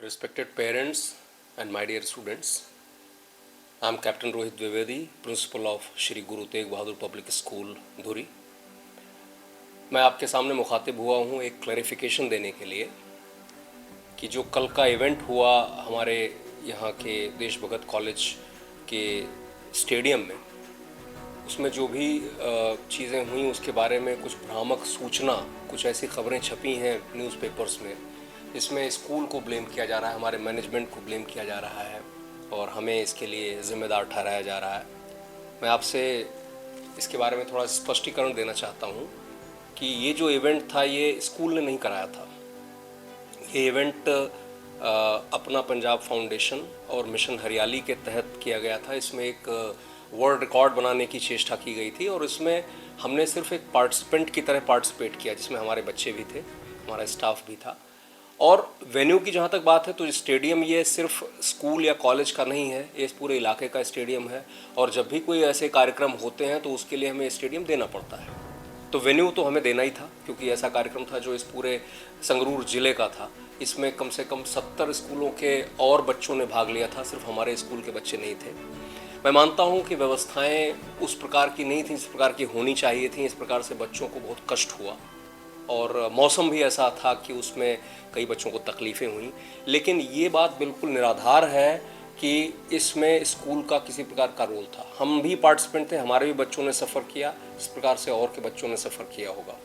Respected parents and my dear students, I am Captain Rohit Dwivedi, Principal of Shri Guru Tegh Bahadur public school धुरी। मैं आपके सामने मुखातिब हुआ हूँ एक क्लैरिफिकेशन देने के लिए कि जो कल का इवेंट हुआ हमारे यहाँ के देश भगत कॉलेज के स्टेडियम में, उसमें जो भी चीज़ें हुई उसके बारे में कुछ भ्रामक सूचना, कुछ ऐसी खबरें छपी हैं न्यूज़पेपर्स में जिसमें स्कूल को ब्लेम किया जा रहा है, हमारे मैनेजमेंट को ब्लेम किया जा रहा है और हमें इसके लिए ज़िम्मेदार ठहराया जा रहा है। मैं आपसे इसके बारे में थोड़ा स्पष्टीकरण देना चाहता हूँ कि ये जो इवेंट था ये स्कूल ने नहीं कराया था। ये इवेंट अपना पंजाब फाउंडेशन और मिशन हरियाली के तहत किया गया था। इसमें एक वर्ल्ड रिकॉर्ड बनाने की चेष्टा की गई थी और इसमें हमने सिर्फ एक पार्टिसिपेंट की तरह पार्टिसिपेट किया, जिसमें हमारे बच्चे भी थे, हमारा स्टाफ भी था। और वेन्यू की जहाँ तक बात है तो स्टेडियम ये सिर्फ स्कूल या कॉलेज का नहीं है, ये इस पूरे इलाके का स्टेडियम है और जब भी कोई ऐसे कार्यक्रम होते हैं तो उसके लिए हमें स्टेडियम देना पड़ता है। तो वेन्यू तो हमें देना ही था क्योंकि ऐसा कार्यक्रम था जो इस पूरे संगरूर ज़िले का था। इसमें कम से कम 70 स्कूलों के और बच्चों ने भाग लिया था, सिर्फ हमारे स्कूल के बच्चे नहीं थे। मैं मानता हूँ कि व्यवस्थाएं उस प्रकार की नहीं थी जिस प्रकार की होनी चाहिए थी। इस प्रकार से बच्चों को बहुत कष्ट हुआ और मौसम भी ऐसा था कि उसमें कई बच्चों को तकलीफ़ें हुई। लेकिन ये बात बिल्कुल निराधार है कि इसमें स्कूल का किसी प्रकार का रोल था। हम भी पार्टिसिपेंट थे, हमारे भी बच्चों ने सफ़र किया, इस प्रकार से और के बच्चों ने सफ़र किया होगा।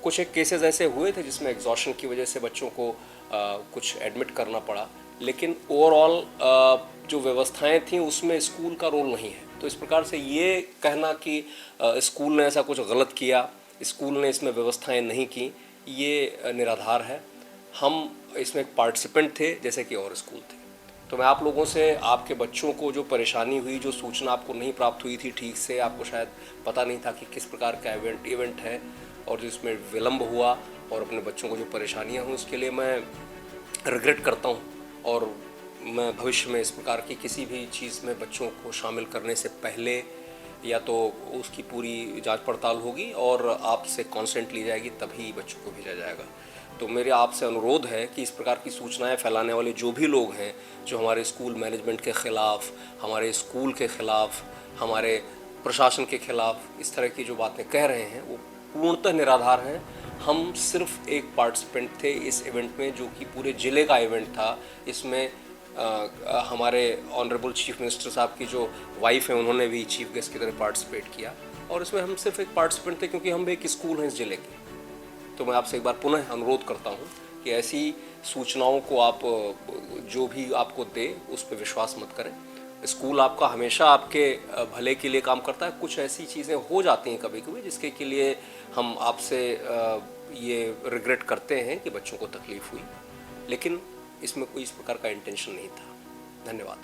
कुछ एक केसेस ऐसे हुए थे जिसमें एग्जॉशन की वजह से बच्चों को कुछ एडमिट करना पड़ा, लेकिन ओवरऑल जो व्यवस्थाएं थीं उसमें स्कूल का रोल नहीं है। तो इस प्रकार से ये कहना कि स्कूल ने ऐसा कुछ गलत किया, स्कूल ने इसमें व्यवस्थाएं नहीं की, ये निराधार है। हम इसमें एक पार्टिसिपेंट थे जैसे कि और स्कूल थे। तो मैं आप लोगों से, आपके बच्चों को जो परेशानी हुई, जो सूचना आपको नहीं प्राप्त हुई थी ठीक से, आपको शायद पता नहीं था कि किस प्रकार का इवेंट है और जिसमें विलम्ब हुआ और अपने बच्चों को जो परेशानियां हुई उसके लिए मैं रिग्रेट करता हूं और मैं भविष्य में इस प्रकार की किसी भी चीज़ में बच्चों को शामिल करने से पहले या तो उसकी पूरी जांच पड़ताल होगी और आपसे कॉन्सेंट ली जाएगी, तभी बच्चों को भेजा जाएगा। तो मेरे आपसे अनुरोध है कि इस प्रकार की सूचनाएं फैलाने वाले जो भी लोग हैं, जो हमारे स्कूल मैनेजमेंट के ख़िलाफ़, हमारे स्कूल के ख़िलाफ़, हमारे प्रशासन के ख़िलाफ़ इस तरह की जो बातें कह रहे हैं वो पूर्णतः निराधार हैं। हम सिर्फ एक पार्टिसिपेंट थे इस इवेंट में, जो कि पूरे ज़िले का इवेंट था। इसमें हमारे ऑनरेबल चीफ मिनिस्टर साहब की जो वाइफ है उन्होंने भी चीफ गेस्ट की तरह पार्टिसिपेट किया और इसमें हम सिर्फ एक पार्टिसिपेंट थे क्योंकि हम भी एक स्कूल हैं इस ज़िले के। तो मैं आपसे एक बार पुनः अनुरोध करता हूं कि ऐसी सूचनाओं को आप जो भी आपको दे उस पर विश्वास मत करें। स्कूल आपका हमेशा आपके भले के लिए काम करता है। कुछ ऐसी चीज़ें हो जाती हैं कभी कभी जिसके के लिए हम आपसे ये रिग्रेट करते हैं कि बच्चों को तकलीफ़ हुई, लेकिन इसमें कोई इस प्रकार का इंटेंशन नहीं था। धन्यवाद।